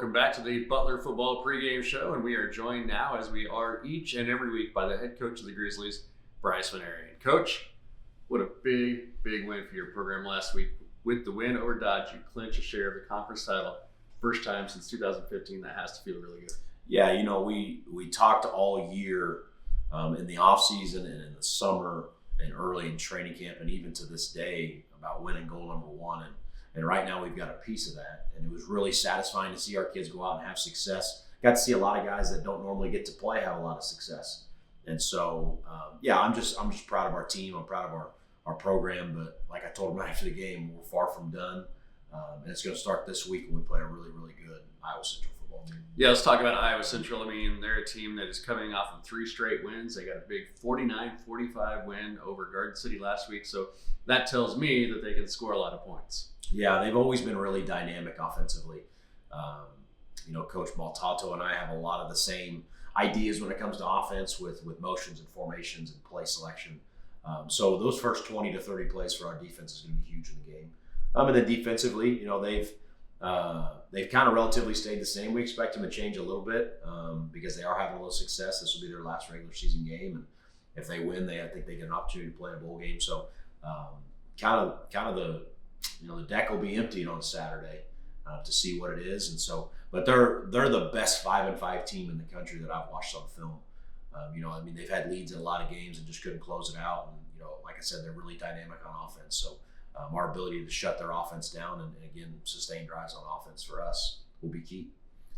Welcome back to the Butler Football Pregame Show, and we are joined now, as we are each and every week, by the head coach of the Grizzlies, Brice Vignery. And Coach, what a big win for your program last week. With the win over Dodge, you clinch a share of the conference title. First time since 2015. That has to feel really good. Yeah, you know, we talked all year in the offseason and in the summer and early in training camp and even to this day about winning goal number one. And right now we've got a piece of that. And it was really satisfying to see our kids go out and have success. Got to see a lot of guys that don't normally get to play have a lot of success. And so, I'm just proud of our team. I'm proud of our program. But like I told them right after the game, we're far from done. And it's going to start this week when we play a really good Iowa Central football team. Yeah, let's talk about Iowa Central. I mean, they're a team that is coming off of 3 straight wins. They got a big 49-45 win over Garden City last week. So that tells me that they can score a lot of points. Yeah, they've always been really dynamic offensively. Coach Maltato and I have a lot of the same ideas when it comes to offense with motions and formations and play selection. So those first 20 to 30 plays for our defense is going to be huge in the game. And then defensively, they've kind of relatively stayed the same. We expect them to change a little bit because they are having a little success. This will be their last regular season game, and if they win, I think they get an opportunity to play a bowl game. So kind of the deck will be emptied on Saturday to see what it is. And so, but they're the best 5-5 team in the country that I've watched on film. They've had leads in a lot of games and just couldn't close it out. And like I said, they're really dynamic on offense. So our ability to shut their offense down and again sustain drives on offense for us will be key.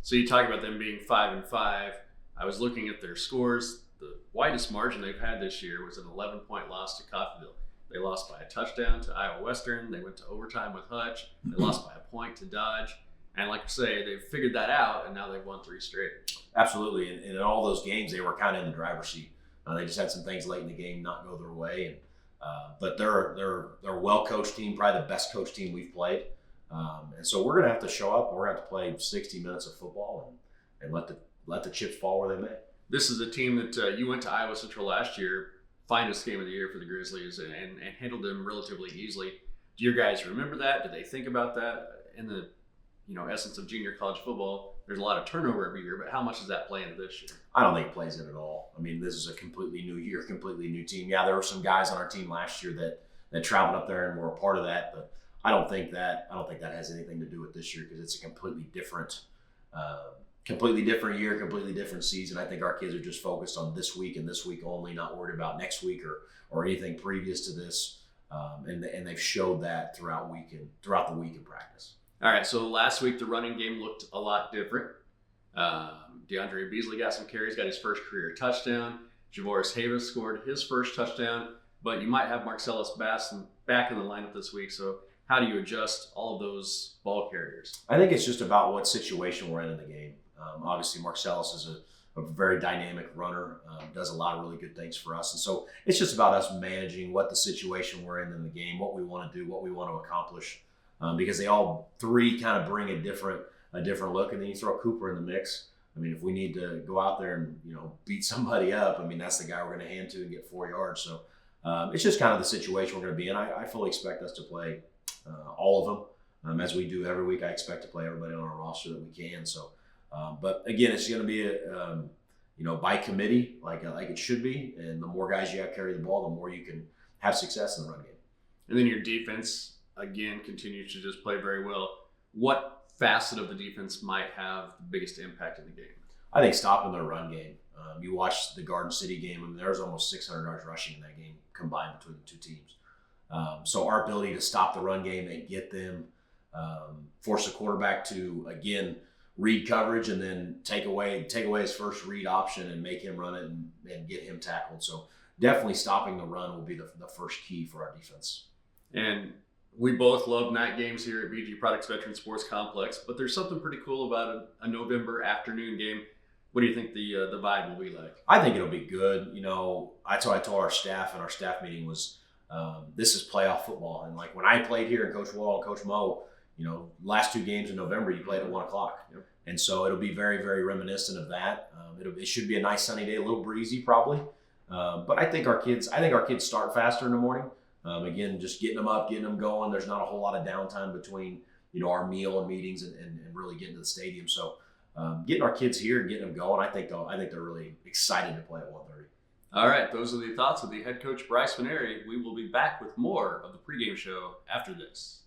So you talk about them being 5-5. I was looking at their scores. The widest margin they've had this year was an 11-point loss to Coffeyville. They lost by a touchdown to Iowa Western. They went to overtime with Hutch. They lost by a point to Dodge. And like I say, they've figured that out, and now they've won 3 straight. Absolutely. And in all those games, they were kind of in the driver's seat. They just had some things late in the game not go their way. But they're a well-coached team, probably the best coached team we've played. And so we're going to have to show up. We're going to have to play 60 minutes of football and let the chips fall where they may. This is a team that you went to Iowa Central last year, finest game of the year for the Grizzlies, and handled them relatively easily. Do your guys remember that? Do they think about that in the essence of junior college football? There's a lot of turnover every year, but how much does that play into this year? I don't think it plays in at all. I mean, this is a completely new year, completely new team. Yeah, there were some guys on our team last year that traveled up there and were a part of that, but I don't think that has anything to do with this year because it's a completely different year, completely different season. I think our kids are just focused on this week and this week only, not worried about next week or anything previous to this. And they've showed that throughout the week in practice. All right, so last week the running game looked a lot different. DeAndre Beasley got some carries, got his first career touchdown. Javoris Havis scored his first touchdown, but you might have Marcellus Basson back in the lineup this week. So how do you adjust all of those ball carriers? I think it's just about what situation we're in the game. Obviously, Marcellus is a very dynamic runner, does a lot of really good things for us. And so it's just about us managing what the situation we're in the game, what we want to do, what we want to accomplish. Because they all 3 kind of bring a different look, and then you throw Cooper in the mix. I mean, if we need to go out there and beat somebody up, I mean that's the guy we're going to hand to and get 4 yards. So it's just kind of the situation we're going to be in. I fully expect us to play all of them as we do every week. I expect to play everybody on our roster that we can. So, but again, it's going to be by committee like it should be. And the more guys you have carry the ball, the more you can have success in the run game. And then your defense again continues to just play very well. What facet of the defense might have the biggest impact in the game? I think stopping their run game. You watch the Garden City game, I mean, there was almost 600 yards rushing in that game combined between the 2 teams. So our ability to stop the run game and get them, force the quarterback to, again, read coverage and then take away his first read option and make him run it and get him tackled. So definitely stopping the run will be the first key for our defense. And we both love night games here at BG Products Veteran Sports Complex, but there's something pretty cool about a November afternoon game. What do you think the vibe will be like? I think it'll be good. I told our staff in our staff meeting was this is playoff football. And like when I played here and Coach Wall and Coach Mo, last 2 games in November, you played at 1 o'clock. Yep. And so it'll be very, very reminiscent of that. It should be a nice sunny day, a little breezy probably. But I think our kids start faster in the morning. Again, just getting them up, getting them going. There's not a whole lot of downtime between our meal and meetings and really getting to the stadium. So getting our kids here and getting them going, I think they're really excited to play at 1:30. All right, those are the thoughts of the head coach Brice Vignery. We will be back with more of the pregame show after this.